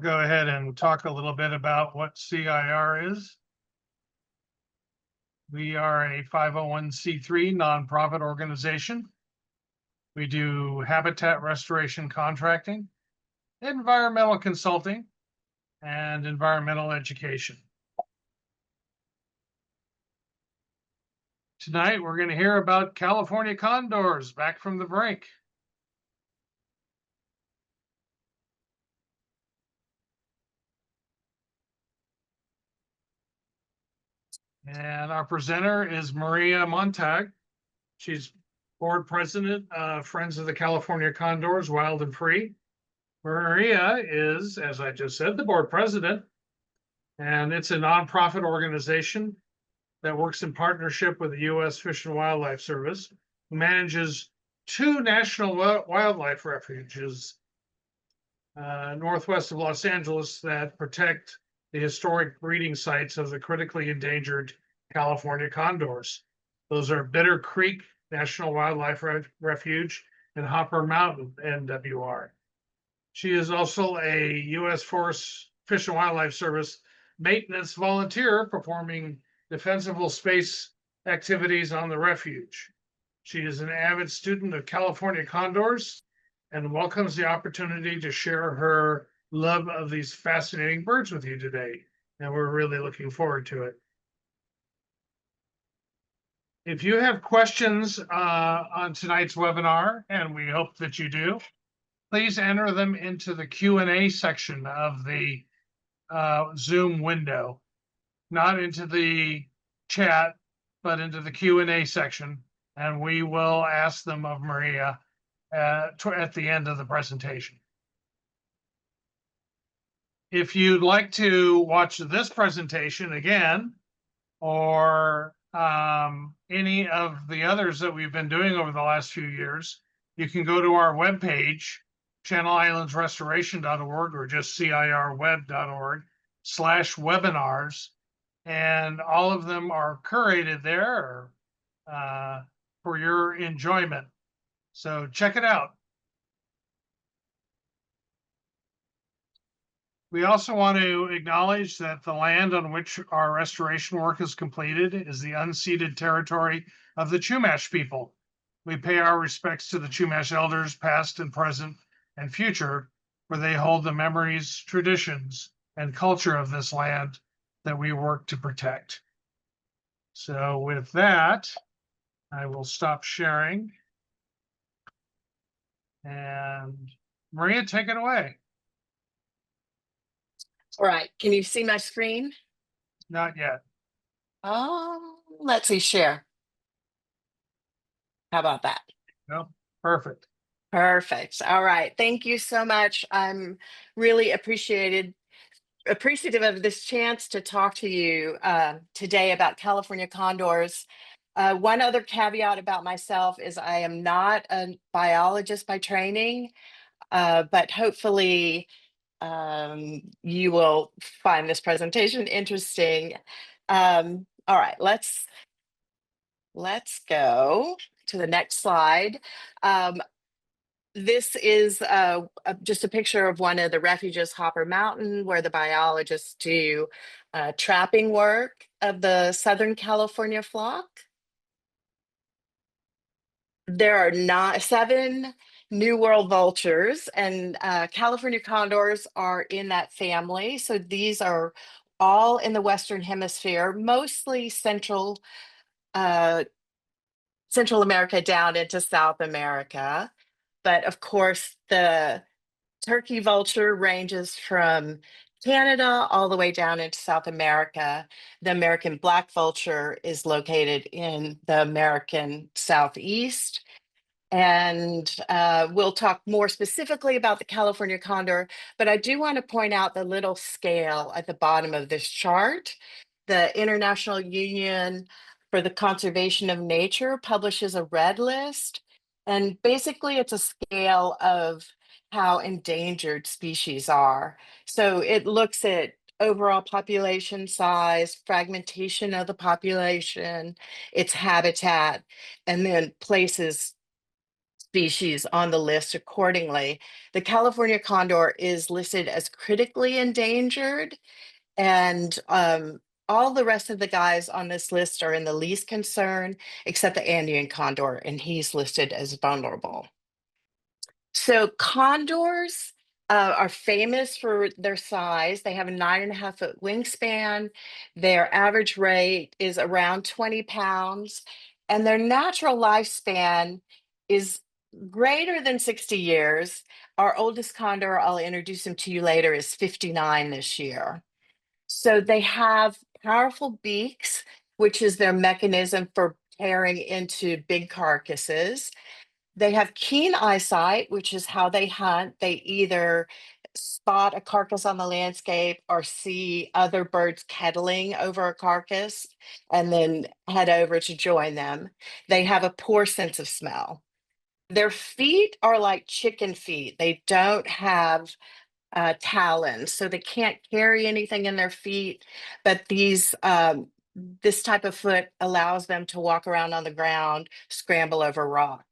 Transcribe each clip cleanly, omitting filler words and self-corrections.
go ahead and talk a little bit about what CIR is. We are a 501c3 nonprofit organization. We do habitat restoration contracting, environmental consulting, and environmental education. Tonight, we're going to hear about California Condors back from the Brink. And our presenter is Maria Montag. She's board president of Friends of the California Condors, Wild and Free. Maria is, as I just said, the board president, and it's a nonprofit organization that works in partnership with the U.S. Fish and Wildlife Service, who manages 2 national wildlife refuges northwest of Los Angeles that protect the historic breeding sites of the critically endangered California condors. Those are Bitter Creek National Wildlife Refuge and Hopper Mountain NWR. She is also a U.S. Fish and Wildlife Service maintenance volunteer performing defensible space activities on the refuge. She is an avid student of California Condors and welcomes the opportunity to share her love of these fascinating birds with you today. And we're really looking forward to it. If you have questions on tonight's webinar, and we hope that you do, please enter them into the Q&A section of the Zoom window, not into the chat, but into the Q&A section, and we will ask them of Maria at the end of the presentation. If you'd like to watch this presentation again, or any of the others that we've been doing over the last few years, you can go to our webpage, channel-islands-restoration.org, or just cirweb.org/webinars, and all of them are curated there for your enjoyment. So check it out. We also want to acknowledge that the land on which our restoration work is completed is the unceded territory of the Chumash people. We pay our respects to the Chumash elders, past and present and future, where they hold the memories, traditions, and culture of this land that we work to protect. So with that, I will stop sharing. And Maria, take it away. All right, can you see my screen? Not yet. Let's see, share. How about that? No, perfect. Perfect. All right, thank you so much. I'm really appreciative of this chance to talk to you today about California condors. One other caveat about myself is I am not a biologist by training, but hopefully you will find this presentation interesting. All right, let's go to the next slide. This is just a picture of one of the refuges, Hopper Mountain, where the biologists do trapping work of the Southern California flock. There are 7 New World vultures, and California condors are in that family. So these are all in the Western Hemisphere, mostly Central America down into South America. But of course, the turkey vulture ranges from Canada all the way down into South America. The American black vulture is located in the American Southeast. And we'll talk more specifically about the California condor, but I do want to point out the little scale at the bottom of this chart. The International Union for the Conservation of Nature publishes a red list, and basically it's a scale of how endangered species are. So it looks at overall population size, fragmentation of the population, its habitat, and then places species on the list accordingly. The California condor is listed as critically endangered, and all the rest of the guys on this list are in the least concern, except the Andean condor, and he's listed as vulnerable. So condors are famous for their size. They have a 9.5-foot wingspan. Their average weight is around 20 pounds, and their natural lifespan is greater than 60 years. Our oldest condor, I'll introduce him to you later, is 59 this year. So they have powerful beaks, which is their mechanism for tearing into big carcasses. They have keen eyesight, which is how they hunt. They either spot a carcass on the landscape or see other birds kettling over a carcass and then head over to join them. They have a poor sense of smell. Their feet are like chicken feet. They don't have talons, so they can't carry anything in their feet. But this type of foot allows them to walk around on the ground, scramble over rocks.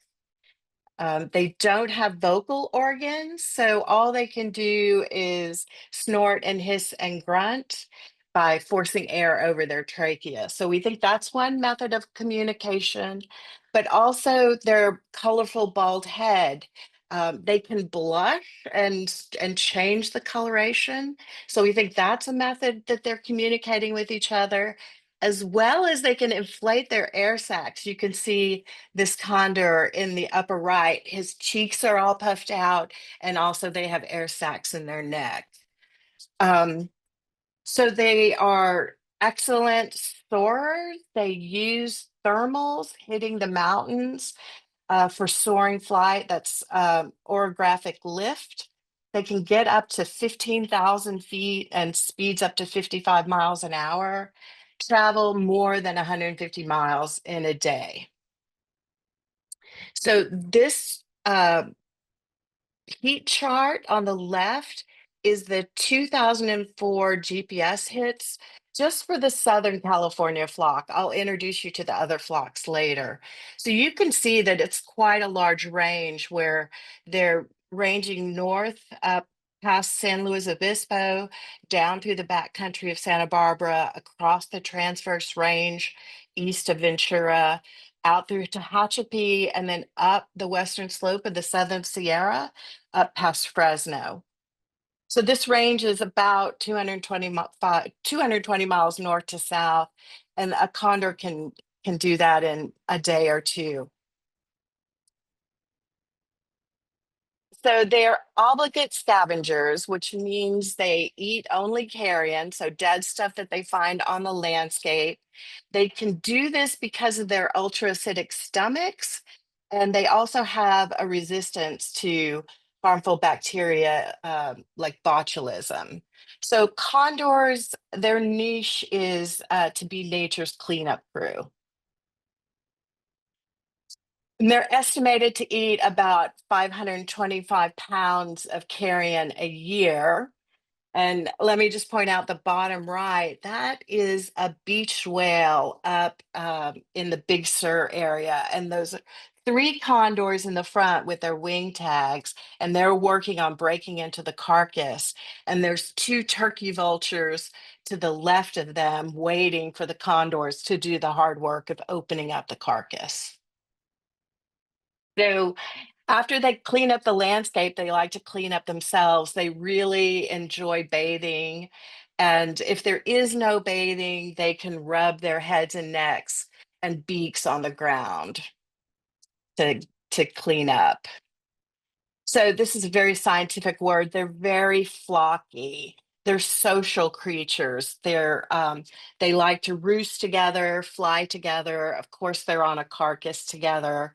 They don't have vocal organs, so all they can do is snort and hiss and grunt by forcing air over their trachea. So we think that's one method of communication, but also their colorful bald head. They can blush and change the coloration. So we think that's a method that they're communicating with each other, as well as they can inflate their air sacs. You can see this condor in the upper right, his cheeks are all puffed out, and also they have air sacs in their neck. So they are excellent soarers. They use thermals hitting the mountains for soaring flight. That's orographic lift. They can get up to 15,000 feet and speeds up to 55 miles an hour, travel more than 150 miles in a day. So this heat chart on the left is the 2004 GPS hits just for the Southern California flock. I'll introduce you to the other flocks later. So you can see that it's quite a large range where they're ranging north up past San Luis Obispo, down through the backcountry of Santa Barbara, across the Transverse Range, east of Ventura, out through Tehachapi, and then up the western slope of the Southern Sierra, up past Fresno. So this range is about 220 miles north to south, and a condor can do that in a day or two. So they're obligate scavengers, which means they eat only carrion, so dead stuff that they find on the landscape. They can do this because of their ultra-acidic stomachs, and they also have a resistance to harmful bacteria like botulism. So condors, their niche is to be nature's cleanup crew. And they're estimated to eat about 525 pounds of carrion a year. And let me just point out the bottom right, that is a beached whale up in the Big Sur area. And those are 3 condors in the front with their wing tags, and they're working on breaking into the carcass. And there's 2 turkey vultures to the left of them waiting for the condors to do the hard work of opening up the carcass. So after they clean up the landscape, they like to clean up themselves. They really enjoy bathing. And if there is no bathing, they can rub their heads and necks and beaks on the ground to, to clean up. So this is a very scientific word. They're very flocky. They're social creatures. They like to roost together, fly together. Of course, they're on a carcass together.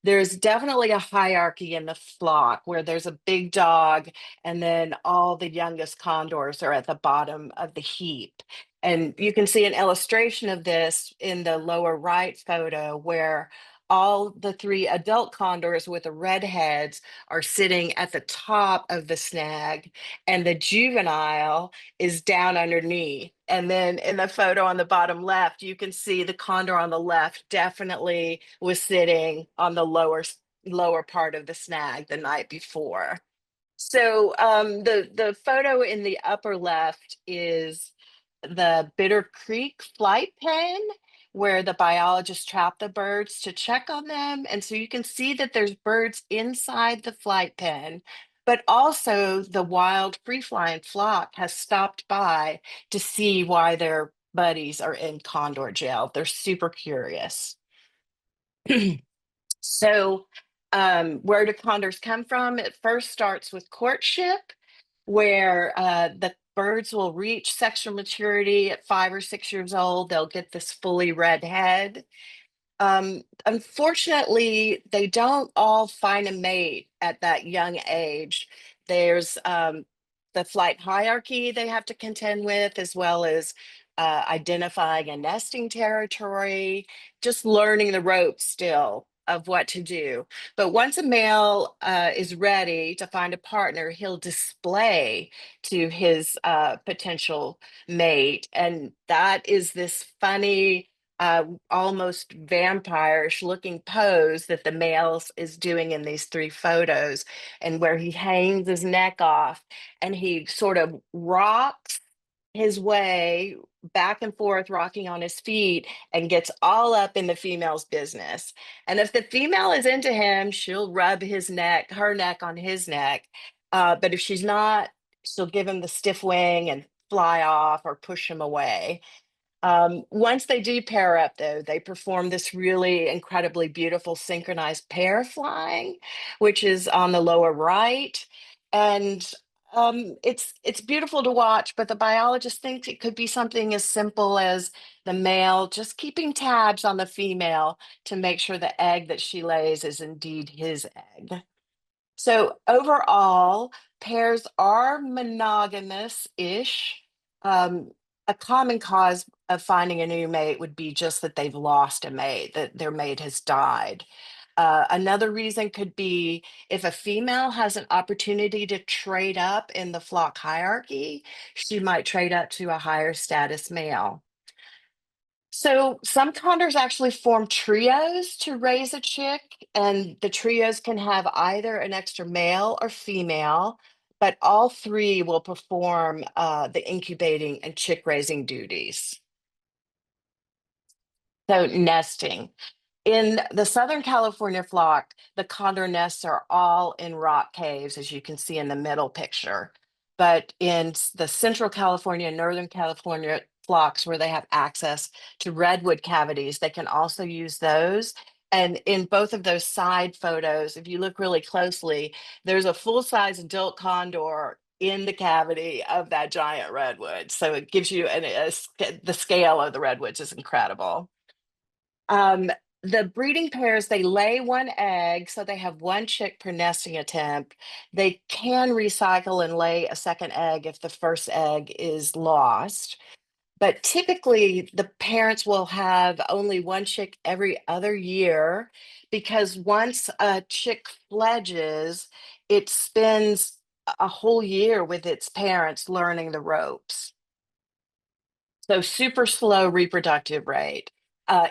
There's definitely a hierarchy in the flock where there's a big dog, and then all the youngest condors are at the bottom of the heap. And you can see an illustration of this in the lower right photo where all the 3 adult condors with the red heads are sitting at the top of the snag, and the juvenile is down underneath. And then in the photo on the bottom left, you can see the condor on the left definitely was sitting on the lower lower part of the snag the night before. So the photo in the upper left is the Bitter Creek flight pen where the biologists trap the birds to check on them. And so you can see that there's birds inside the flight pen, but also the wild free flying flock has stopped by to see why their buddies are in condor jail. They're super curious. So, where do condors come from? It first starts with courtship, where the birds will reach sexual maturity at 5 or 6 years old. They'll get this fully red head. Unfortunately, they don't all find a mate at that young age. There's the flight hierarchy they have to contend with, as well as identifying a nesting territory, just learning the ropes still of what to do. But once a male is ready to find a partner, he'll display to his potential mate. And that is this funny, almost vampire-ish looking pose that the male is doing in these 3 photos, and where he hangs his neck off and he sort of rocks his way back and forth, rocking on his feet, and gets all up in the female's business. And if the female is into him, she'll rub her neck on his neck. But if she's not, she'll give him the stiff wing and fly off or push him away. Once they do pair up, though, they perform this really incredibly beautiful synchronized pair flying, which is on the lower right. And it's beautiful to watch, but the biologist thinks it could be something as simple as the male just keeping tabs on the female to make sure the egg that she lays is indeed his egg. So overall, pairs are monogamous-ish. A common cause of finding a new mate would be just that they've lost a mate, that their mate has died. Another reason could be if a female has an opportunity to trade up in the flock hierarchy, she might trade up to a higher status male. So some condors actually form trios to raise a chick, and the trios can have either an extra male or female, but all 3 will perform the incubating and chick raising duties. So nesting. In the Southern California flock, the condor nests are all in rock caves, as you can see in the middle picture. But in the Central California and Northern California flocks, where they have access to redwood cavities, they can also use those. And in both of those side photos, if you look really closely, there's a full-size adult condor in the cavity of that giant redwood. So it gives you the scale of the redwoods is incredible. Um, the breeding pairs, they lay 1 egg, so they have 1 chick per nesting attempt. They can recycle and lay a second egg if the first egg is lost. But typically, the parents will have only 1 chick every other year, because once a chick fledges, it spends a whole year with its parents learning the ropes. So super slow reproductive rate.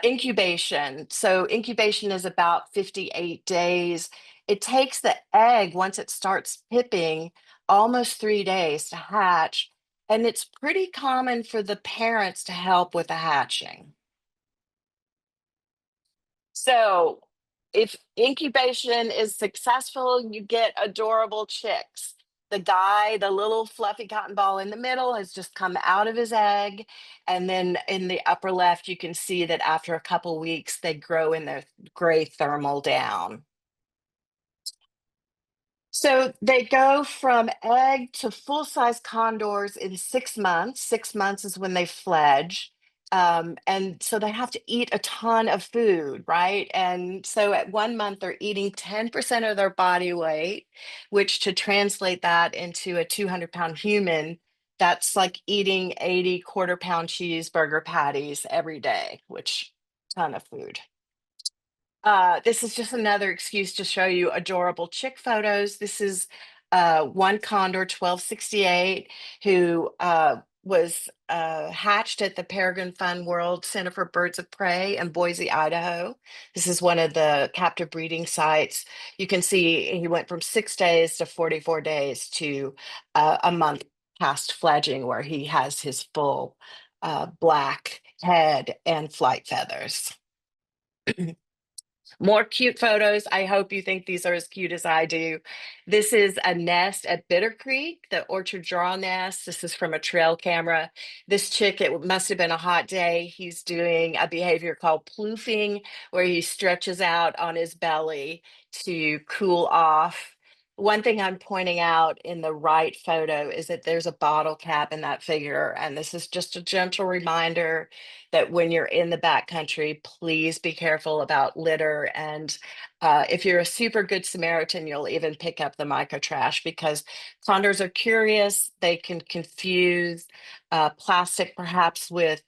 Incubation. So incubation is about 58 days. It takes the egg, once it starts pipping, almost 3 days to hatch. And it's pretty common for the parents to help with the hatching. So if incubation is successful, you get adorable chicks. The little fluffy cotton ball in the middle has just come out of his egg. And then in the upper left, you can see that after a couple weeks, they grow in their gray thermal down. So they go from egg to full-size condors in 6 months. 6 months is when they fledge. And so they have to eat a ton of food, right? And so at 1 month, they're eating 10% of their body weight, which, to translate that into a 200-pound human, that's like eating 80 quarter-pound cheeseburger patties every day, which ton of food. This is just another excuse to show you adorable chick photos. This is one condor, 1268, who hatched at the Peregrine Fund World Center for Birds of Prey in Boise, Idaho. This is one of the captive breeding sites. You can see he went from 6 days to 44 days to a month past fledging, where he has his full black head and flight feathers. More cute photos. I hope you think these are as cute as I do. This is a nest at Bitter Creek, the orchard draw nest. This is from a trail camera. This chick, it must have been a hot day. He's doing a behavior called ploofing, where he stretches out on his belly to cool off. One thing I'm pointing out in the right photo is that there's a bottle cap in that figure. And this is just a gentle reminder that when you're in the backcountry, please be careful about litter. And if you're a super good Samaritan, you'll even pick up the micro trash, because condors are curious. They can confuse plastic perhaps with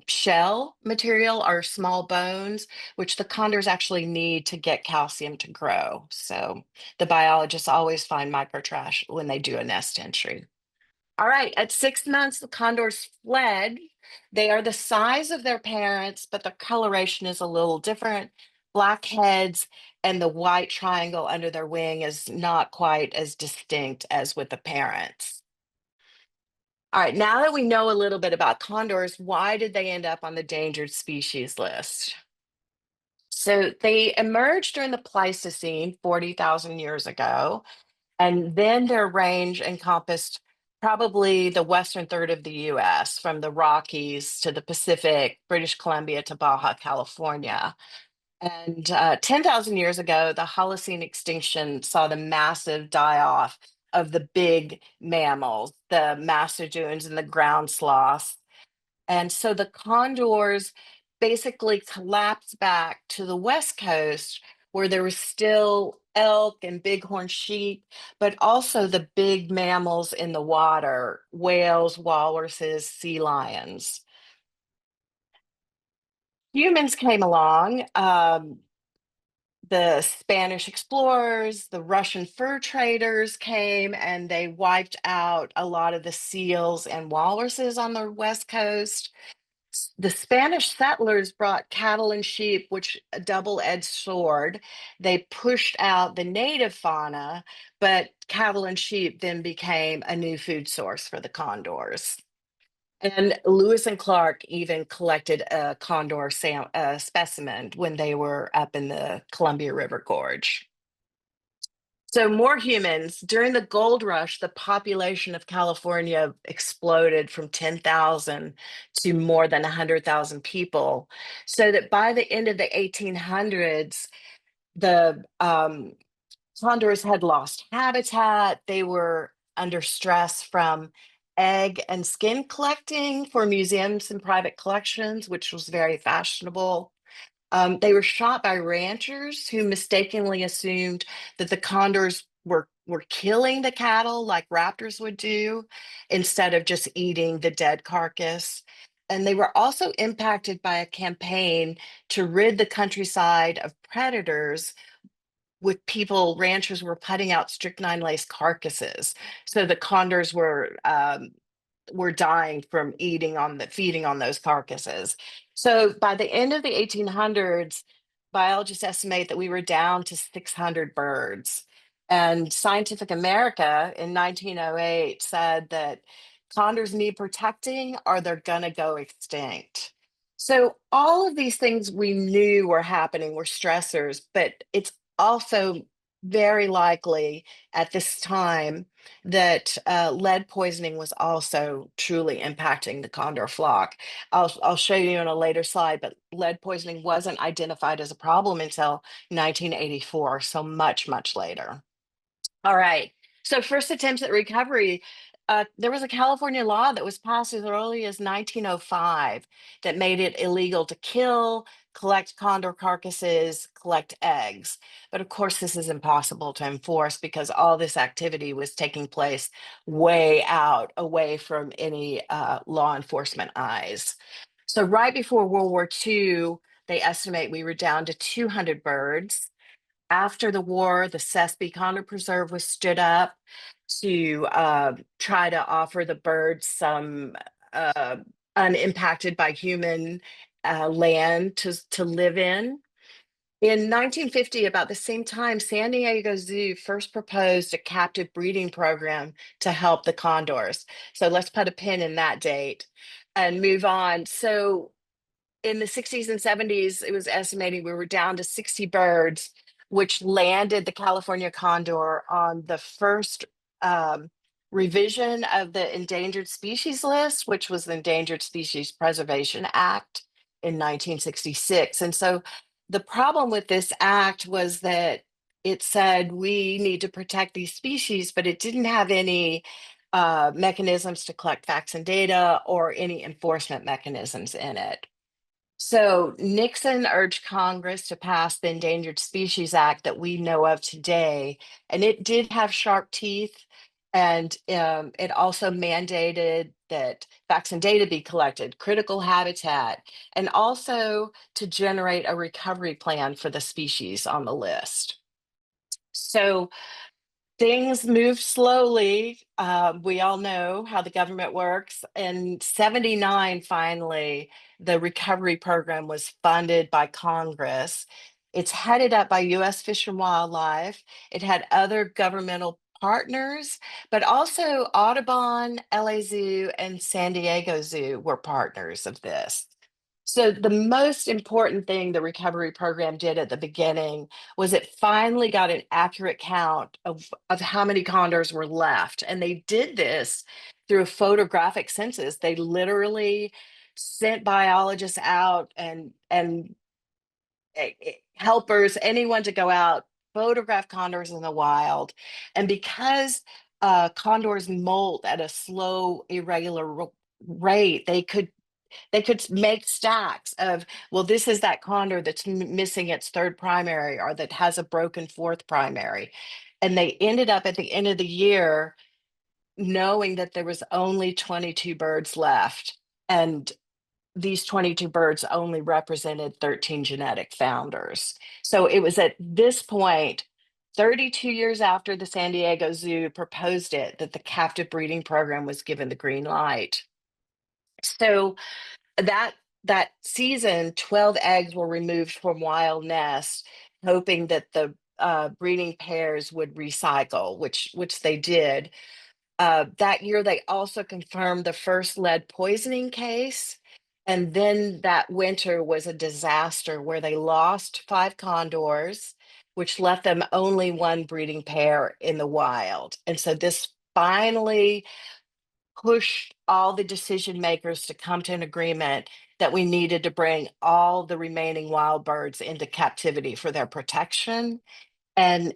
shell material or small bones, which the condors actually need to get calcium to grow. So the biologists always find micro trash when they do a nest entry. All right, at 6 months, the condors fled. They are the size of their parents, but the coloration is a little different. Black heads and the white triangle under their wing is not quite as distinct as with the parents. All right, now that we know a little bit about condors, why did they end up on the endangered species list? So they emerged during the Pleistocene 40,000 years ago, and then their range encompassed probably the western third of the US, from the Rockies to the Pacific, British Columbia to Baja California. And 10,000 years ago, the Holocene extinction saw the massive die off of the big mammals, the mastodons and the ground sloths. And so the condors basically collapsed back to the West Coast, where there was still elk and bighorn sheep, but also the big mammals in the water: whales, walruses, sea lions. Humans came along. The Spanish explorers, the Russian fur traders came, and they wiped out a lot of the seals and walruses on the West Coast. The Spanish settlers brought cattle and sheep, which a double-edged sword. They pushed out the native fauna, but cattle and sheep then became a new food source for the condors. And Lewis and Clark even collected a condor specimen when they were up in the Columbia River Gorge. So more humans. During the gold rush, the population of California exploded from 10,000 to more than 100,000 people. So that by the end of the 1800s, the condors had lost habitat. They were under stress from egg and skin collecting for museums and private collections, which was very fashionable. They were shot by ranchers who mistakenly assumed that the condors were killing the cattle like raptors would do, instead of just eating the dead carcass. And they were also impacted by a campaign to rid the countryside of predators, with ranchers were putting out strychnine laced carcasses. So the condors were dying from feeding on those carcasses. So by the end of the 1800s, biologists estimate that we were down to 600 birds. And Scientific America in 1908 said that condors need protecting or they're going to go extinct. So all of these things we knew were happening were stressors, but it's also very likely at this time that lead poisoning was also truly impacting the condor flock. I'll show you in a later slide, but lead poisoning wasn't identified as a problem until 1984, so much, much later. All right. So first attempts at recovery. There was a California law that was passed as early as 1905 that made it illegal to kill, collect condor carcasses, collect eggs. But of course, this is impossible to enforce because all this activity was taking place way out, away from any law enforcement eyes. So right before World War II, they estimate we were down to 200 birds. After the war, the Sespe Condor Preserve was stood up. to try to offer the birds some uh, unimpacted by human land to live in. In 1950, about the same time, San Diego Zoo first proposed a captive breeding program to help the condors. So let's put a pin in that date and move on. So in the 60s and 70s, it was estimating we were down to 60 birds, which landed the California condor on the first revision of the endangered species list, which was the Endangered Species Preservation Act in 1966. And so the problem with this act was that it said we need to protect these species, but it didn't have any mechanisms to collect facts and data or any enforcement mechanisms in it. So Nixon urged Congress to pass the Endangered Species Act that we know of today, and it did have sharp teeth. And it also mandated that facts and data be collected, critical habitat, and also to generate a recovery plan for the species on the list. So things moved slowly. We all know how the government works. In 79, finally, the recovery program was funded by Congress. It's headed up by US Fish and Wildlife. It had other governmental partners, but also Audubon, LA Zoo, and San Diego Zoo were partners of this. So the most important thing the recovery program did at the beginning was it finally got an accurate count of how many condors were left. And they did this through a photographic census. They literally sent biologists out and helpers, anyone to go out, photograph condors in the wild. And because condors molt at a slow, irregular rate, they could make stacks of, well, this is that condor that's missing its third primary or that has a broken fourth primary. And they ended up at the end of the year knowing that there was only 22 birds left. And these 22 birds only represented 13 genetic founders. So it was at this point, 32 years after the San Diego Zoo proposed it, that the captive breeding program was given the green light. So that that season, 12 eggs were removed from wild nests, hoping that the breeding pairs would recycle, which they did. That year, they also confirmed the first lead poisoning case. And then that winter was a disaster where they lost 5 condors, which left them only one breeding pair in the wild. And so this finally pushed all the decision makers to come to an agreement that we needed to bring all the remaining wild birds into captivity for their protection. And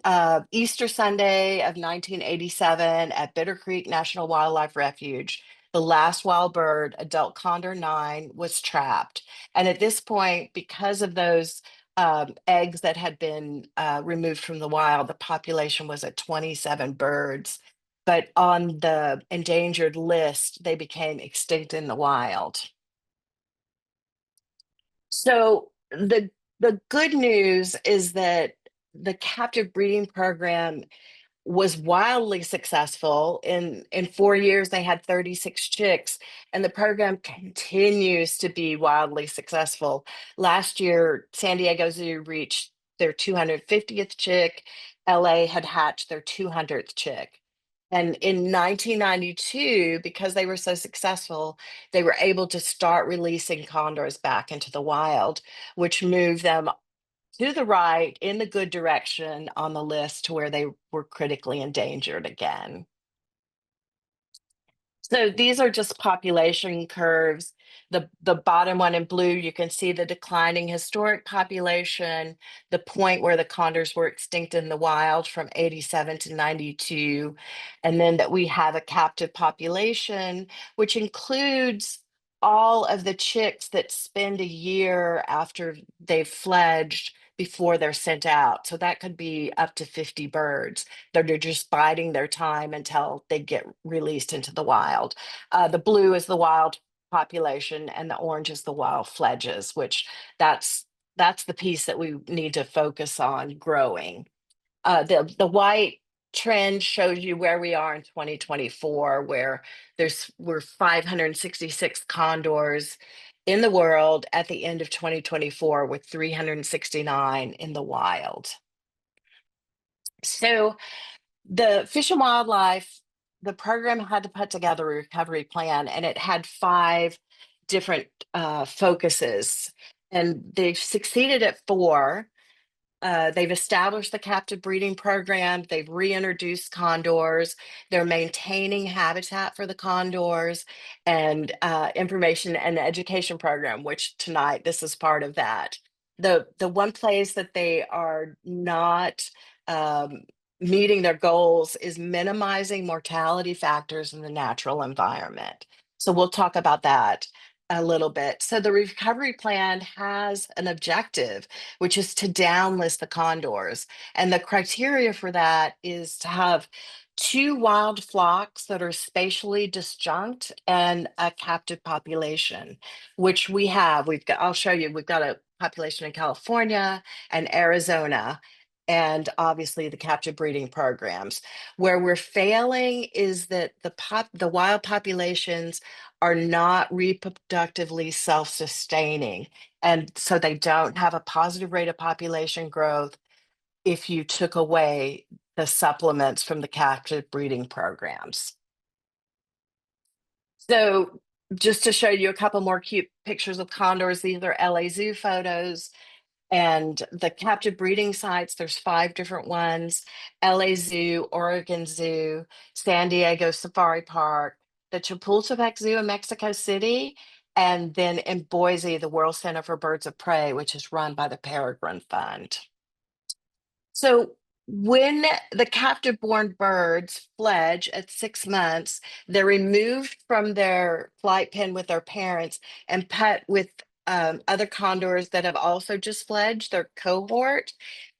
Easter Sunday of 1987 at Bitter Creek National Wildlife Refuge, the last wild bird, adult condor 9, was trapped. And at this point, because of those eggs that had been removed from the wild, the population was at 27 birds. But on the endangered list, they became extinct in the wild. So the good news is that the captive breeding program was wildly successful. In 4 years, they had 36 chicks, and the program continues to be wildly successful. Last year, San Diego Zoo reached their 250th chick. LA had hatched their 200th chick. And in 1992, because they were so successful, they were able to start releasing condors back into the wild, which moved them to the right in the good direction on the list to where they were critically endangered again. So these are just population curves. The bottom one in blue, you can see the declining historic population, the point where the condors were extinct in the wild from 87 to 92, and then that we have a captive population, which includes all of the chicks that spend a year after they've fledged before they're sent out. So that could be up to 50 birds that are just biding their time until they get released into the wild. The blue is the wild population, and the orange is the wild fledges, which that's the piece that we need to focus on growing. The white trend shows you where we are in 2024, where we're 566 condors in the world at the end of 2024, with 369 in the wild. So the Fish and Wildlife, the program had to put together a recovery plan, and it had 5 different focuses, and they've succeeded at 4. They've established the captive breeding program. They've reintroduced condors. They're maintaining habitat for the condors, and information and education program, which tonight this is part of that. The one place that they are not um, meeting their goals is minimizing mortality factors in the natural environment. So we'll talk about that a little bit. So the recovery plan has an objective, which is to downlist the condors. And the criteria for that is to have 2 wild flocks that are spatially disjunct and a captive population, which we have. I'll show you, we've got a population in California and Arizona, and obviously the captive breeding programs. Where we're failing is that the wild populations are not reproductively self-sustaining. And so they don't have a positive rate of population growth if you took away the supplements from the captive breeding programs. So just to show you a couple more cute pictures of condors, these are LA Zoo photos. And the captive breeding sites, there's 5 different ones: LA Zoo, Oregon Zoo, San Diego Safari Park, the Chapultepec Zoo in Mexico City, and then in Boise, the World Center for Birds of Prey, which is run by the Peregrine Fund. So when the captive born birds fledge at 6 months, they're removed from their flight pen with their parents and pet with other condors that have also just fledged, their cohort.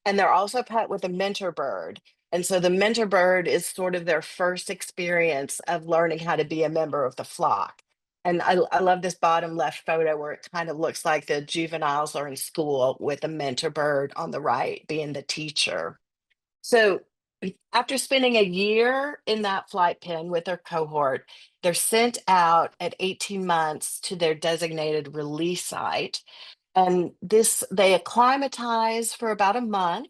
And they're also pet with a mentor bird. And so the mentor bird is sort of their first experience of learning how to be a member of the flock. And I love this bottom left photo where it kind of looks like the juveniles are in school with a mentor bird on the right being the teacher. So after spending a year in that flight pen with their cohort, they're sent out at 18 months to their designated release site. And they acclimatize for about a month,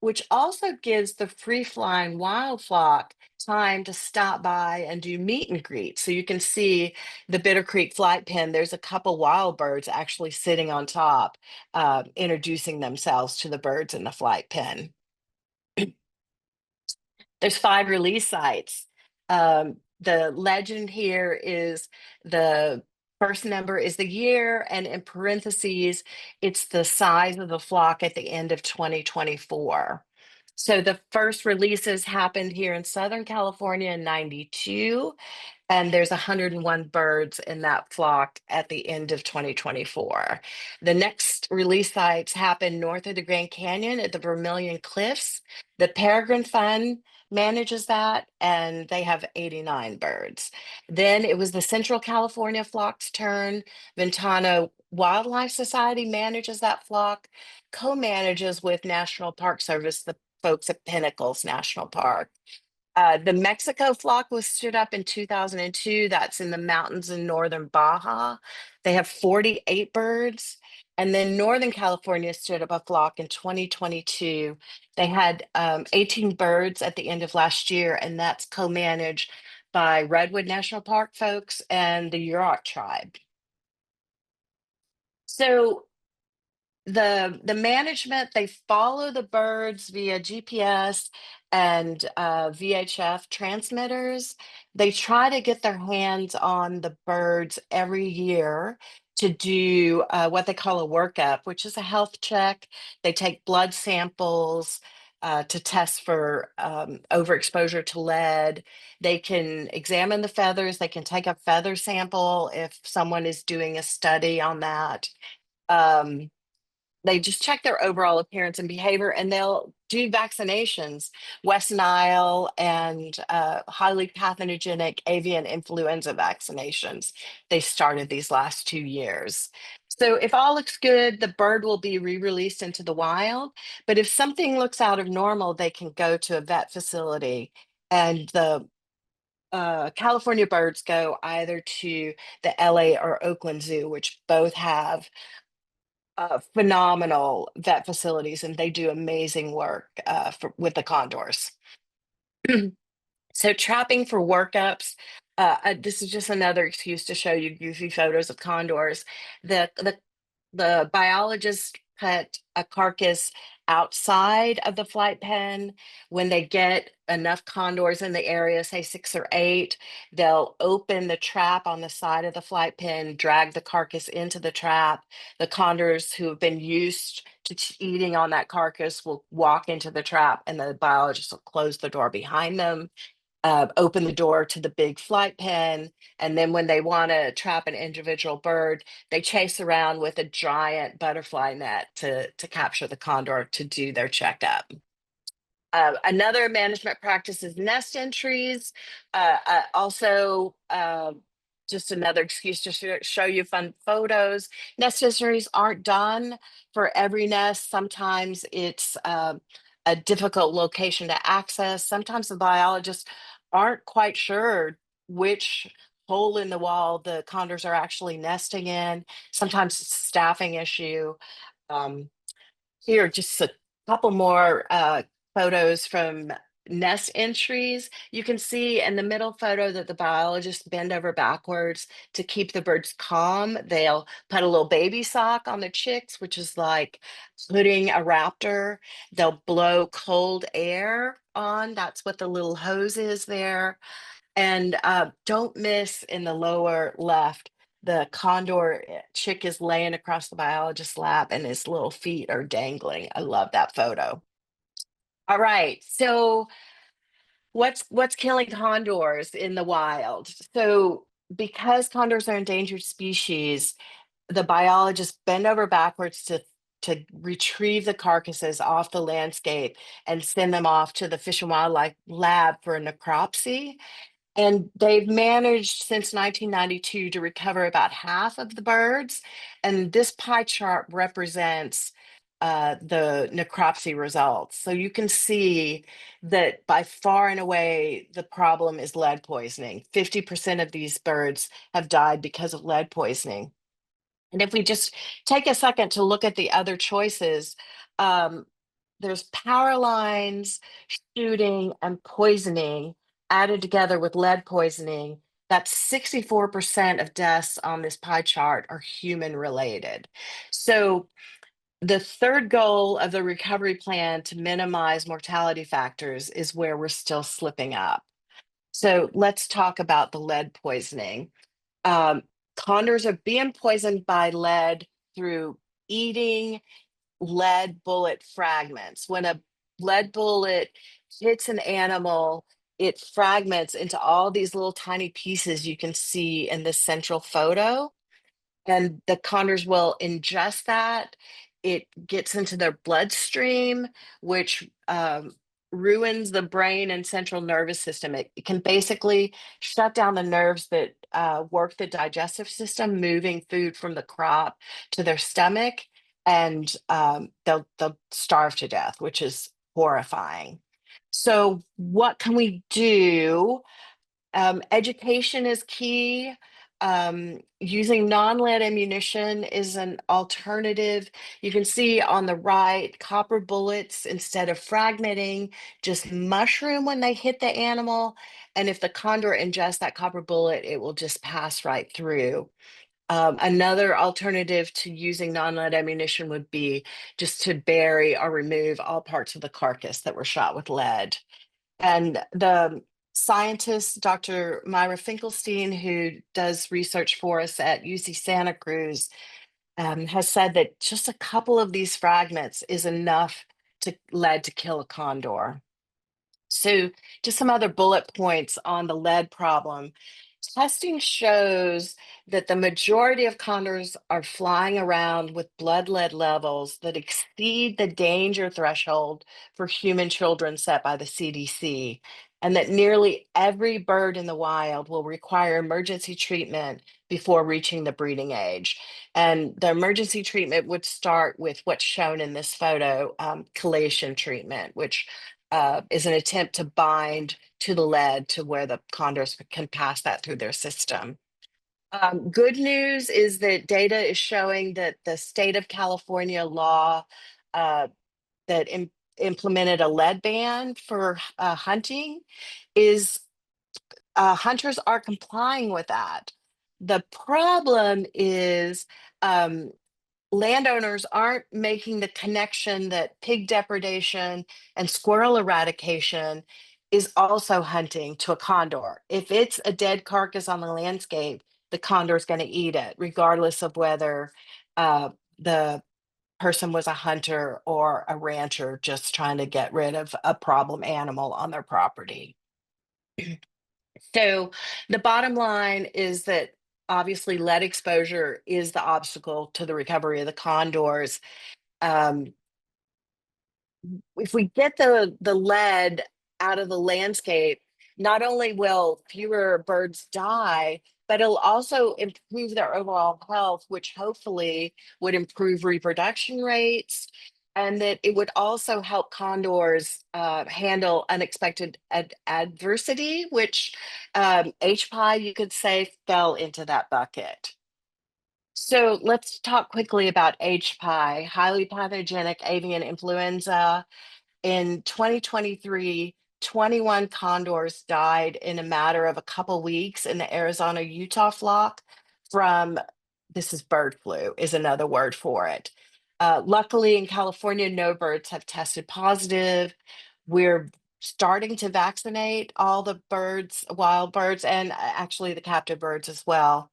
which also gives the free flying wild flock time to stop by and do meet and greet. So you can see the Bitter Creek flight pen, there's a couple wild birds actually sitting on top, introducing themselves to the birds in the flight pen. There's 5 release sites. The legend here is the first number is the year, and in parentheses, it's the size of the flock at the end of 2024. So the first releases happened here in Southern California in 92, and there's 101 birds in that flock at the end of 2024. The next release sites happen north of the Grand Canyon at the Vermilion Cliffs. The Peregrine Fund manages that, and they have 89 birds. Then it was the Central California flock's turn. Ventana Wildlife Society manages that flock, co-manages with National Park Service, the folks at Pinnacles National Park. The Mexico flock was stood up in 2002. That's in the mountains in northern Baja. They have 48 birds. And then Northern California stood up a flock in 2022. They had 18 birds at the end of last year, and that's co-managed by Redwood National Park folks and the Yurok tribe. So the management, they follow the birds via GPS and VHF transmitters. They try to get their hands on the birds every year to do what they call a workup, which is a health check. They take blood samples to test for overexposure to lead. They can examine the feathers. They can take a feather sample if someone is doing a study on that. They just check their overall appearance and behavior, and they'll do vaccinations, West Nile and highly pathogenic avian influenza vaccinations. They started these last 2 years. So if all looks good, the bird will be re-released into the wild. But if something looks out of normal, they can go to a vet facility. And the California birds go either to the LA or Oakland Zoo, which both have phenomenal vet facilities, and they do amazing work with the condors. So trapping for workups. This is just another excuse to show you goofy photos of condors. The biologist put a carcass outside of the flight pen. When they get enough condors in the area, say 6 or 8, they'll open the trap on the side of the flight pen, drag the carcass into the trap. The condors who have been used to eating on that carcass will walk into the trap, and the biologist will close the door behind them, open the door to the big flight pen. And then when they want to trap an individual bird, they chase around with a giant butterfly net to capture the condor to do their checkup. Another management practice is nest entries. Also, just another excuse to show you fun photos. Nest entries aren't done for every nest. Sometimes it's a difficult location to access. Sometimes the biologists aren't quite sure which hole in the wall the condors are actually nesting in. Sometimes it's a staffing issue. Um, Here, just a couple more photos from nest entries. You can see in the middle photo that the biologists bend over backwards to keep the birds calm. They'll put a little baby sock on the chicks, which is like putting a raptor. They'll blow cold air on. That's what the little hose is there. And don't miss in the lower left, the condor chick is laying across the biologist's lap and his little feet are dangling. I love that photo. All right. So what's killing condors in the wild? So because condors are endangered species, the biologists bend over backwards to retrieve the carcasses off the landscape and send them off to the Fish and Wildlife Lab for a necropsy. And they've managed since 1992 to recover about half of the birds. And this pie chart represents the necropsy results. So you can see that by far and away, the problem is lead poisoning. 50% of these birds have died because of lead poisoning. And if we just take a second to look at the other choices, um, there's power lines, shooting, and poisoning added together with lead poisoning. That's 64% of deaths on this pie chart are human related. So the third goal of the recovery plan to minimize mortality factors is where we're still slipping up. So let's talk about the lead poisoning. Um, Condors are being poisoned by lead through eating lead bullet fragments. When a lead bullet hits an animal, it fragments into all these little tiny pieces you can see in this central photo. And the condors will ingest that. It gets into their bloodstream, which ruins the brain and central nervous system. It can basically shut down the nerves that work the digestive system, moving food from the crop to their stomach, and they'll starve to death, which is horrifying. So, what can we do? Education is key. Using non-lead ammunition is an alternative. You can see on the right, copper bullets, instead of fragmenting, just mushroom when they hit the animal. And if the condor ingests that copper bullet, it will just pass right through. Another alternative to using non-lead ammunition would be just to bury or remove all parts of the carcass that were shot with lead. And the scientist, Dr. Myra Finkelstein, who does research for us at UC Santa Cruz, has said that just a couple of these fragments is enough to lead to kill a condor. So, just some other bullet points on the lead problem. Testing shows that the majority of condors are flying around with blood lead levels that exceed the danger threshold for human children set by the CDC, and that nearly every bird in the wild will require emergency treatment before reaching the breeding age. And the emergency treatment would start with what's shown in this photo, chelation treatment, which is an attempt to bind to the lead to where the condors can pass that through their system. Good news is that data is showing that the state of California law that implemented a lead ban for hunting is hunters are complying with that. The problem is landowners aren't making the connection that pig depredation and squirrel eradication is also hunting to a condor. If it's a dead carcass on the landscape, the condor is going to eat it, regardless of whether the person was a hunter or a rancher just trying to get rid of a problem animal on their property. So the bottom line is that obviously lead exposure is the obstacle to the recovery of the condors. If we get the lead out of the landscape, not only will fewer birds die, but it'll also improve their overall health, which hopefully would improve reproduction rates, and that it would also help condors handle unexpected adversity, which HPI, you could say, fell into that bucket. So let's talk quickly about HPI, highly pathogenic avian influenza. In 2023, 21 condors died in a matter of a couple weeks in the Arizona-Utah flock from, this is bird flu, is another word for it. Luckily in California, no birds have tested positive. We're starting to vaccinate all the birds, wild birds, and actually the captive birds as well.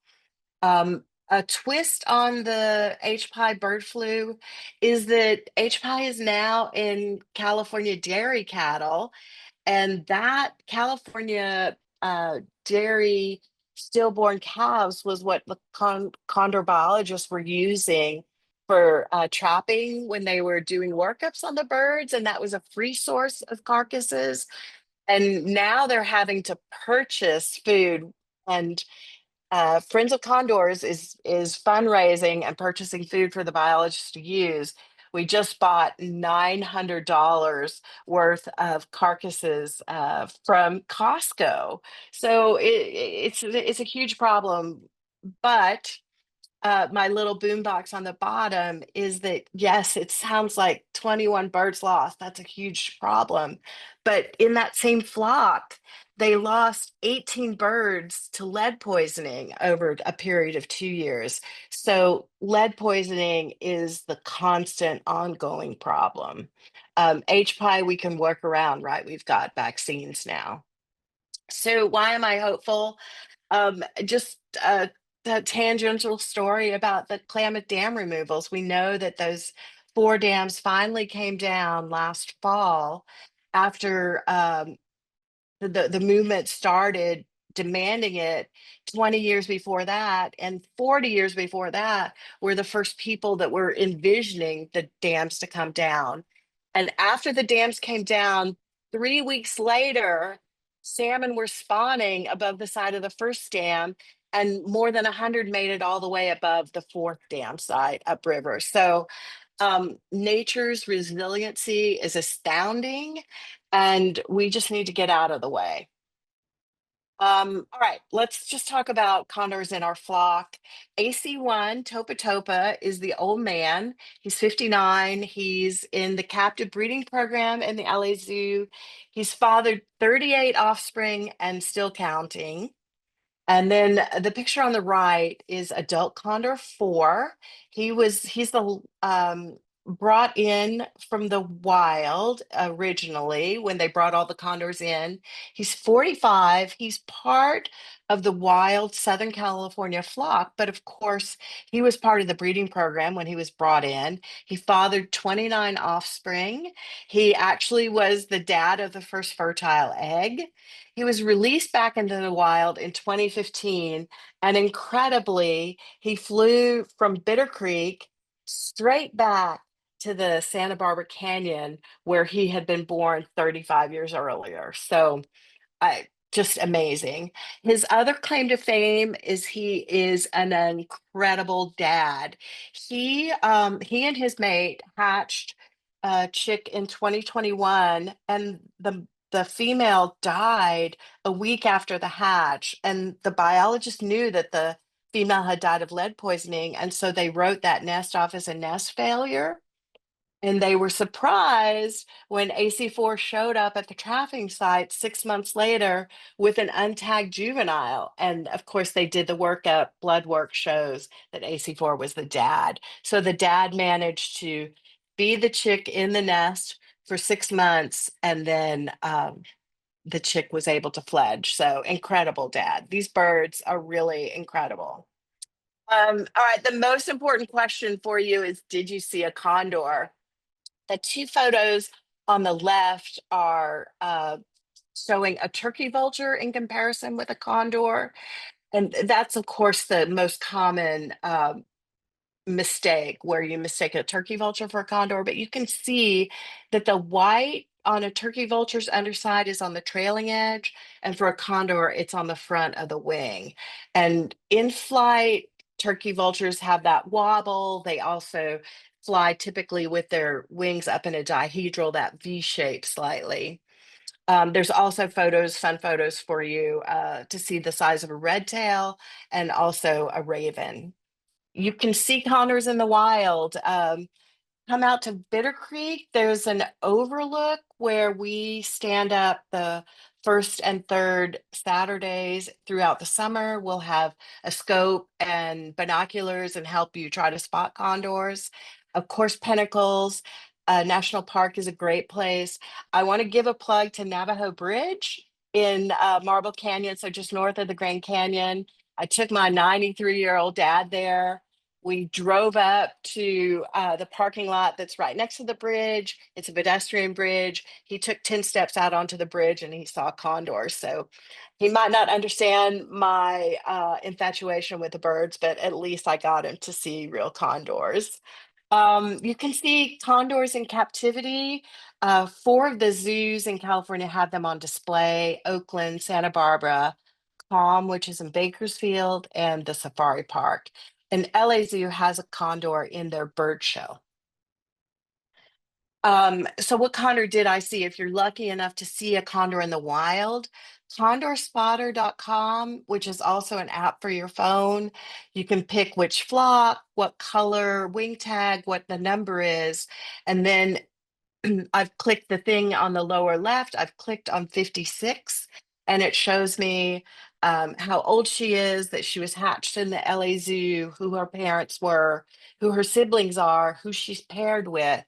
A twist on the H-Pi bird flu is that H-Pi is now in California dairy cattle, and that California dairy stillborn calves was what the condor biologists were using for trapping when they were doing workups on the birds, and that was a free source of carcasses. And now they're having to purchase food, and Friends of Condors is fundraising and purchasing food for the biologists to use. We just bought $900 worth of carcasses from Costco, so it's a huge problem. But my little boombox on the bottom is that yes, it sounds like 21 birds lost. That's a huge problem. But in that same flock, they lost 18 birds to lead poisoning over a period of 2 years. So lead poisoning is the constant ongoing problem. HPI we can work around, right? We've got vaccines now. So why am I hopeful? Just that tangential story about the Klamath Dam removals. We know that those 4 dams finally came down last fall after the movement started demanding it. 20 years before that and 40 years before that were the first people that were envisioning the dams to come down. And after the dams came down, 3 weeks later, salmon were spawning above the side of the first dam, and more than 100 made it all the way above the fourth dam site upriver. So nature's resiliency is astounding, and we just need to get out of the way. All right, let's just talk about condors in our flock. AC1 Topa Topa is the old man. He's 59. He's in the captive breeding program in the LA Zoo. He's fathered 38 offspring and still counting. And then the picture on the right is adult condor 4. He's the brought in from the wild originally when they brought all the condors in. He's 45. He's part of the wild Southern California flock, but of course, he was part of the breeding program when he was brought in. He fathered 29 offspring. He actually was the dad of the first fertile egg. He was released back into the wild in 2015, and incredibly, he flew from Bitter Creek straight back to the Santa Barbara Canyon where he had been born 35 years earlier. So just amazing. His other claim to fame is he is an incredible dad. He and his mate hatched a chick in 2021, and the female died a week after the hatch, and the biologist knew that the female had died of lead poisoning, and so they wrote that nest off as a nest failure. And they were surprised when AC4 showed up at the trapping site 6 months later with an untagged juvenile. And of course, they did the workup. Blood work shows that AC4 was the dad. So the dad managed to feed the chick in the nest for 6 months, and then the chick was able to fledge. So incredible dad. These birds are really incredible. All right, the most important question for you is, did you see a condor? The two photos on the left are showing a turkey vulture in comparison with a condor. And that's, of course, the most common mistake, where you mistake a turkey vulture for a condor. But you can see that the white on a turkey vulture's underside is on the trailing edge, and for a condor, it's on the front of the wing. And in flight, turkey vultures have that wobble. They also fly typically with their wings up in a dihedral, that V shape slightly. There's also photos, fun photos for you to see the size of a red tail and also a raven. You can see condors in the wild. Come out to Bitter Creek. There's an overlook where we stand up the first and third Saturdays throughout the summer. We'll have a scope and binoculars and help you try to spot condors. Of course, Pinnacles National Park is a great place. I want to give a plug to Navajo Bridge in Marble Canyon, so just north of the Grand Canyon. I took my 93-year-old dad there. We drove up to the parking lot that's right next to the bridge. It's a pedestrian bridge. He took 10 steps out onto the bridge and he saw condors. So he might not understand my infatuation with the birds, but at least I got him to see real condors. You can see condors in captivity. Four of the zoos in California have them on display: Oakland, Santa Barbara, Palm, which is in Bakersfield, and the Safari Park. And LA Zoo has a condor in their bird show. So what condor did I see? If you're lucky enough to see a condor in the wild, condorspotter.com, which is also an app for your phone. You can pick which flock, what color, wing tag, what the number is. And then I've clicked the thing on the lower left. I've clicked on 56, and it shows me how old she is, that she was hatched in the LA Zoo, who her parents were, who her siblings are, who she's paired with.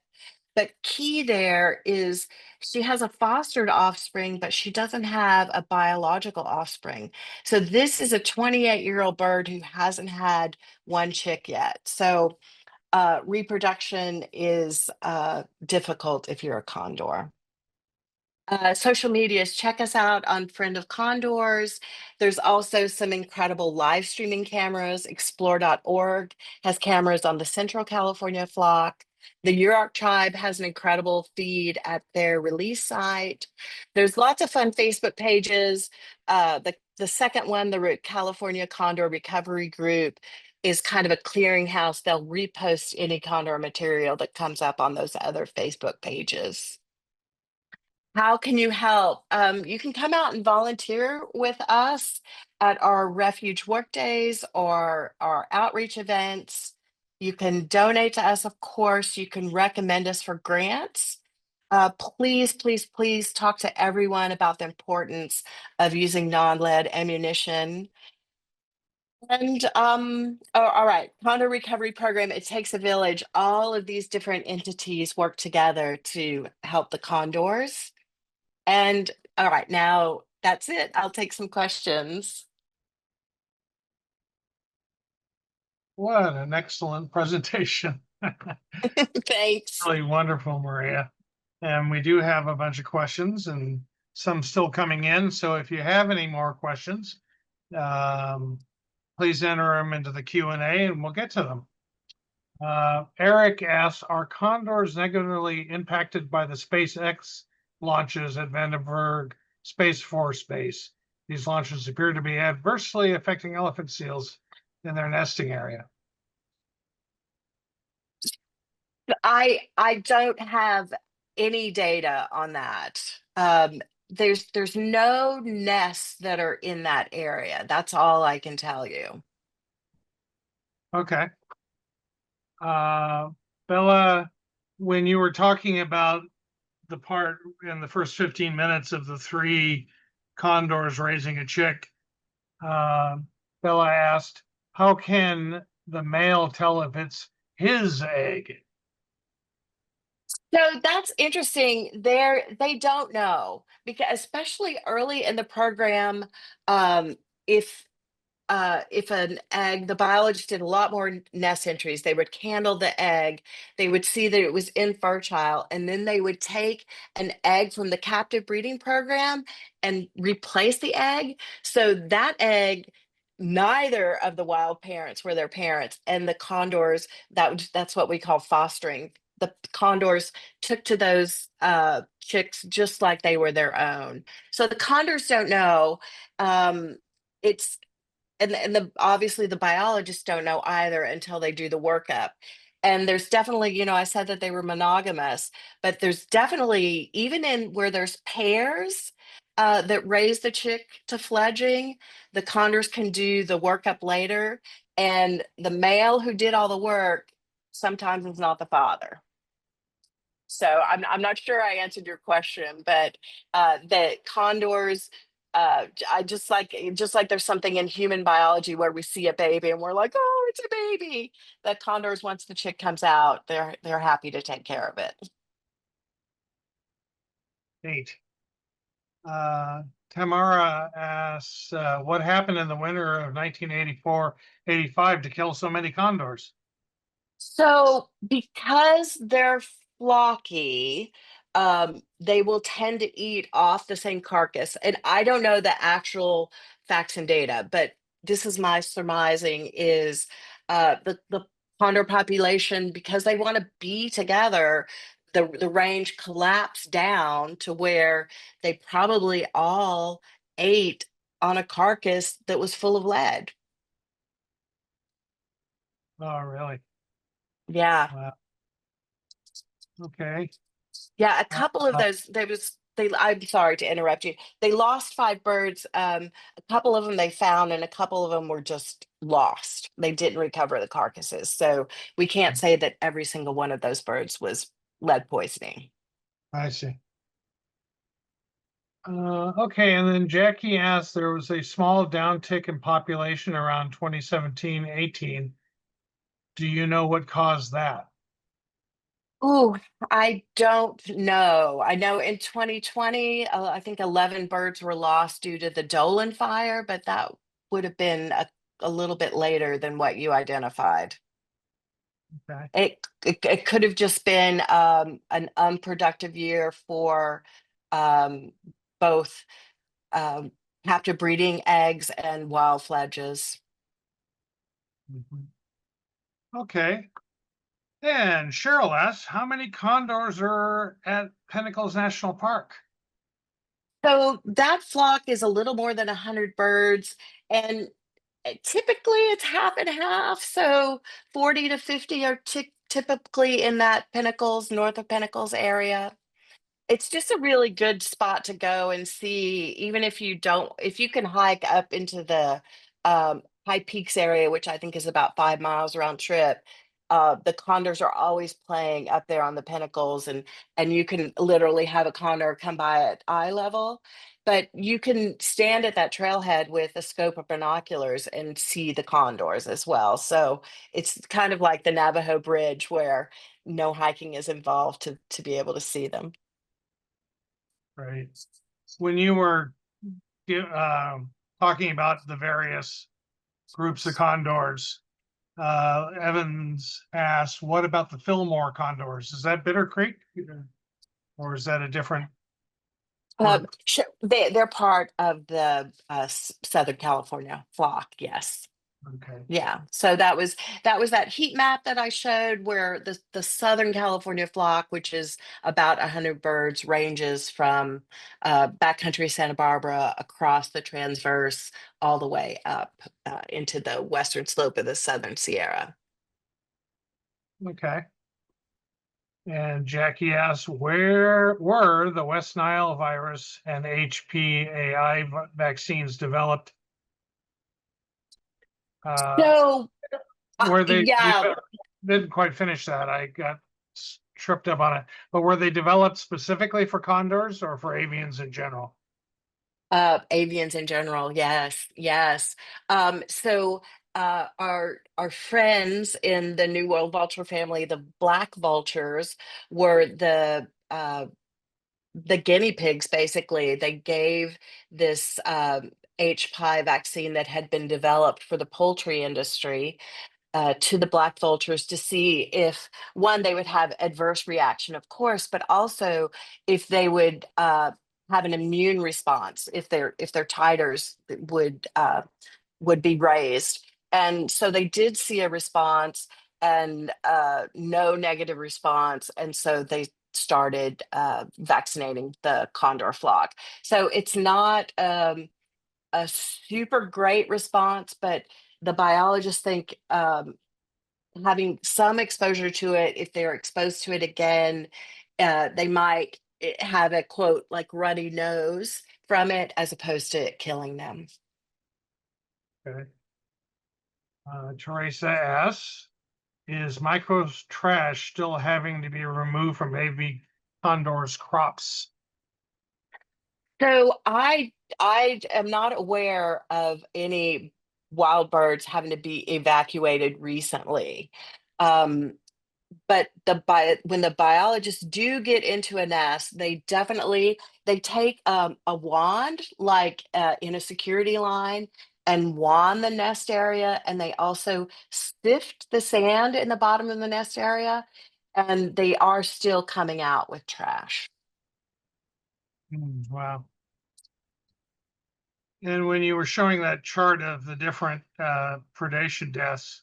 But key there is she has a fostered offspring, but she doesn't have a biological offspring. So this is a 28-year-old bird who hasn't had one chick yet. So reproduction is difficult if you're a condor. Social medias, check us out on Friend of Condors. There's also some incredible live streaming cameras. Explore.org has cameras on the Central California flock. The Yurok tribe has an incredible feed at their release site. There's lots of fun Facebook pages. The second one, the California Condor Recovery Group, is kind of a clearinghouse. They'll repost any condor material that comes up on those other Facebook pages. How can you help? You can come out and volunteer with us at our refuge workdays or our outreach events. You can donate to us, of course. You can recommend us for grants. Please, please, please talk to everyone about the importance of using non-lead ammunition. And all right, Condor Recovery Program, it takes a village. All of these different entities work together to help the condors. And all right, now that's it. I'll take some questions. What an excellent presentation. Thanks. Really wonderful, Maria. And we do have a bunch of questions and some still coming in. So if you have any more questions, please enter them into the Q&A and we'll get to them. Eric asks, are condors negatively impacted by the SpaceX launches at Vandenberg Space Force Base? These launches appear to be adversely affecting elephant seals in their nesting area. I don't have any data on that. There's no nests that are in that area. That's all I can tell you. Okay. Bella, when you were talking about the part in the first 15 minutes of the 3 condors raising a chick, Bella asked, how can the male tell if it's his egg? So that's interesting. They don't know because especially early in the program, um, if if an egg, the biologist did a lot more nest entries. They would candle the egg, they would see that it was infertile, and then they would take an egg from the captive breeding program and replace the egg. So that egg, neither of the wild parents were their parents, and the condors, that's what we call fostering. The condors took to those chicks just like they were their own. So the condors don't know. It's and the obviously the biologists don't know either until they do the workup. And there's definitely, I said that they were monogamous, but there's definitely, even in where there's pairs that raise the chick to fledging, the condors can do the workup later, and the male who did all the work sometimes is not the father. So I'm not sure I answered your question, but the condors, I just like there's something in human biology where we see a baby and we're like, oh, it's a baby. The condors, once the chick comes out, they're happy to take care of it. Neat. Tamara asks, what happened in the winter of 1984-85 to kill so many condors? So because they're flocky, they will tend to eat off the same carcass. And I don't know the actual facts and data, but this is my surmising is the condor population, because they want to be together, the range collapsed down to where they probably all ate on a carcass that was full of lead. Oh, really? Yeah. Wow. Okay. Yeah, a Uh, couple of uh, those, I'm sorry to interrupt you. They lost 5 birds. A couple of them they found, and a couple of them were just lost. They didn't recover the carcasses. So we can't say that every single one of those birds was lead poisoning. I see. Okay, and then Jackie asked, there was a small downtick in population around 2017-18. Do you know what caused that? Oh, I don't know. I know in 2020, I think 11 birds were lost due to the Dolan fire, but that would have been a little bit later than what you identified. Okay. It could have just been an unproductive year for um, both um, captive breeding eggs and wild fledges. Mhm. Okay. And Cheryl asks, how many condors are at Pinnacles National Park? So that flock is a little more than 100 birds, and typically it's half and half. So 40 to 50 are typically in that Pinnacles, north of Pinnacles area. It's just a really good spot to go and see, even if you can hike up into the High Peaks area, which I think is about 5 miles round trip. The condors are always playing up there on the pinnacles, and you can literally have a condor come by at eye level, but you can stand at that trailhead with a scope of binoculars and see the condors as well. So it's kind of like the Navajo Bridge where no hiking is involved to be able to see them. Right. When you were talking about the various groups of condors, Evans asked, what about the Fillmore condors? Is that Bitter Creek? Or is that a different group? Sure, they're part of the Southern California flock. Yes. Okay. Yeah, so that heat map that I showed where the Southern California flock, which is about 100 birds, ranges from backcountry Santa Barbara across the transverse all the way up into the western slope of the Southern Sierra. Okay. And Jackie asks, where were the West Nile virus and HPAI vaccines developed? Uh, So were they, you yeah, didn't quite finish that. I got tripped up on it. But were they developed specifically for condors or for avians in general? avians in general, yes, yes. So our friends in the New World vulture family, the black vultures, were the guinea pigs. Basically, they gave this H. pie vaccine that had been developed for the poultry industry to the black vultures to see if one they would have adverse reaction, of course, but also if they would have an immune response, if their titers would be raised. And so they did see a response and no negative response, and so they started vaccinating the condor flock. So it's not a super great response, but the biologists think having some exposure to it, if they're exposed to it again, they might have a quote like runny nose from it as opposed to it killing them. Okay. Teresa asks, is micro trash still having to be removed from AV condors crops? So I am not aware of any wild birds having to be evacuated recently. Um, but when the biologists do get into a nest, they take a wand like in a security line and wand the nest area, and they also sift the sand in the bottom of the nest area, and they are still coming out with trash. Wow. And when you were showing that chart of the different predation deaths,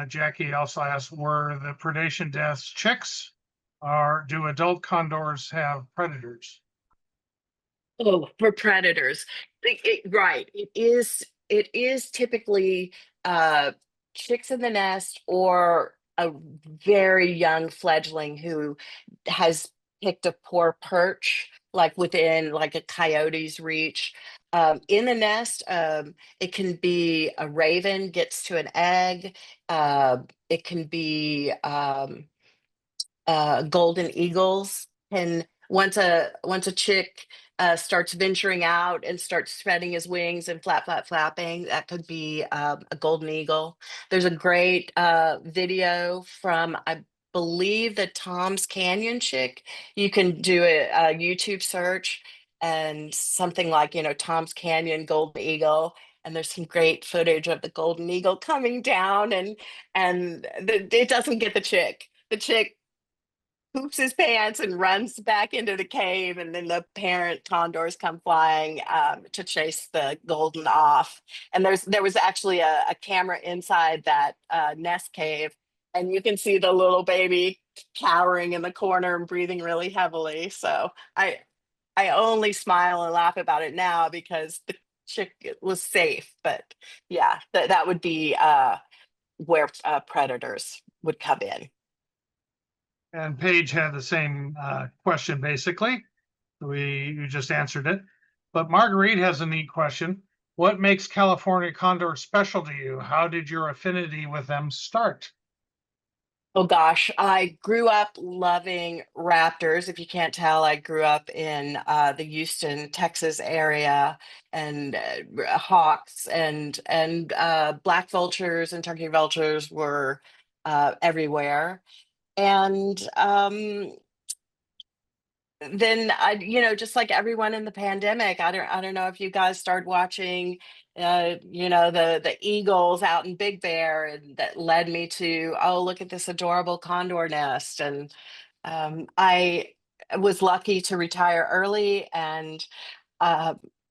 Jackie also asked, were the predation deaths chicks, or do adult condors have predators? Oh, for predators. Right. It is typically uh chicks in the nest or a very young fledgling who has picked a poor perch, like within like a coyote's reach. In the nest, it can be a raven gets to an egg. It can be golden eagles can once a chick starts venturing out and starts spreading his wings and flapping, that could be a golden eagle. There's a great video from, I believe, the Tom's Canyon chick. You can do a YouTube search and something like, Tom's Canyon golden eagle, and there's some great footage of the golden eagle coming down, and it doesn't get the chick poops his pants and runs back into the cave, and then the parent condors come flying to chase the golden off. And there was actually a camera inside that nest cave, and you can see the little baby cowering in the corner and breathing really heavily. So I only smile and laugh about it now because the chick was safe. But yeah, that would be where predators would come in. And Paige had the same question, basically. You just answered it. But Marguerite has a neat question. What makes California Condor special to you? How did your affinity with them start? Oh gosh, I grew up loving raptors. If you can't tell, I grew up in the Houston, Texas area, and hawks and black vultures and turkey vultures were everywhere. And then just like everyone in the pandemic, I don't know if you guys started watching the eagles out in Big Bear, and that led me to, oh, look at this adorable condor nest. And I was lucky to retire early, and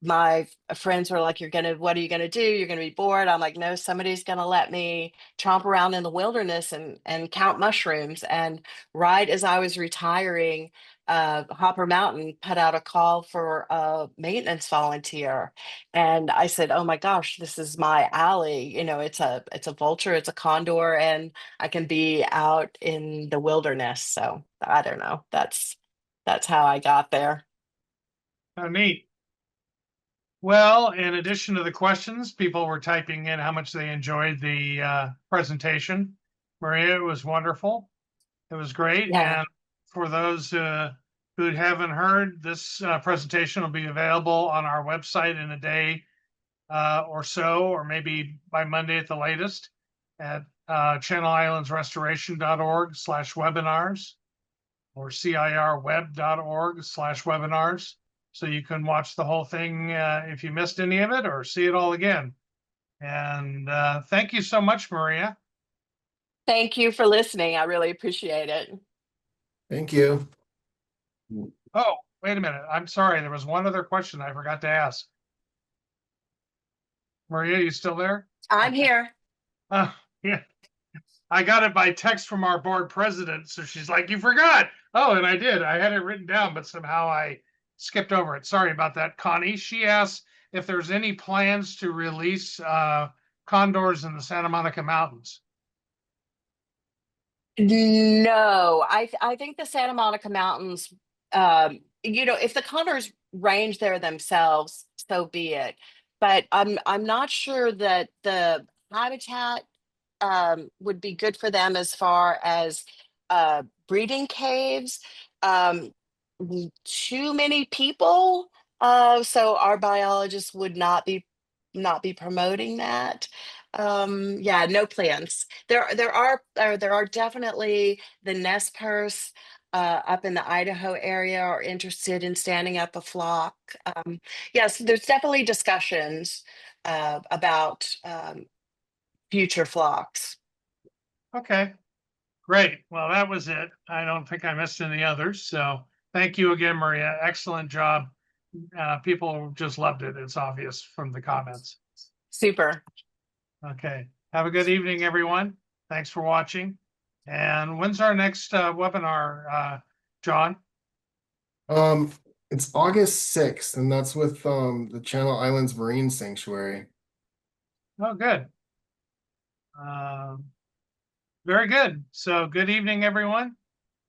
my friends were like, what are you gonna do? You're gonna be bored. I'm like, no, somebody's gonna let me chomp around in the wilderness and count mushrooms. And right as I was retiring, Hopper Mountain put out a call for a maintenance volunteer. And I said, oh my gosh, this is my alley. It's a vulture, it's a condor, and I can be out in the wilderness. So I don't know. That's how I got there. How neat. Well, in addition to the questions, people were typing in how much they enjoyed the presentation. Maria, it was wonderful. It was great. Yeah. And for those who haven't heard, this presentation will be available on our website in a day or so, or maybe by Monday at the latest, at channelislandsrestoration.org/webinars or cirweb.org/webinars. So you can watch the whole thing if you missed any of it, or see it all again. And thank you so much, Maria. Thank you for listening. I really appreciate it. Thank you. Oh, wait a minute. I'm sorry. There was one other question I forgot to ask. Maria, you still there? I'm here. Yeah. I got it by text from our board president. So she's like, you forgot. Oh, and I did. I had it written down, but somehow I skipped over it. Sorry about that, Connie. She asked if there's any plans to release condors in the Santa Monica Mountains. No, I think the Santa Monica Mountains, if the condors range there themselves, so be it. But I'm not sure that the habitat would be good for them as far as breeding caves. Um, Too many people, so our biologists would not be promoting that. Yeah, no plans. There are definitely the nest purse up in the Idaho area are interested in standing up a flock. Yes, there's definitely discussions about future flocks. Okay, great. Well, that was it. I don't think I missed any others. So thank you again, Maria. Excellent job. People just loved it. It's obvious from the comments. Super. Okay. Have a good evening, everyone. Thanks for watching. And when's our next webinar, John? It's August 6th, and that's with the Channel Islands Marine Sanctuary. Oh, good. Very good. So good evening, everyone.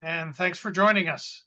And thanks for joining us.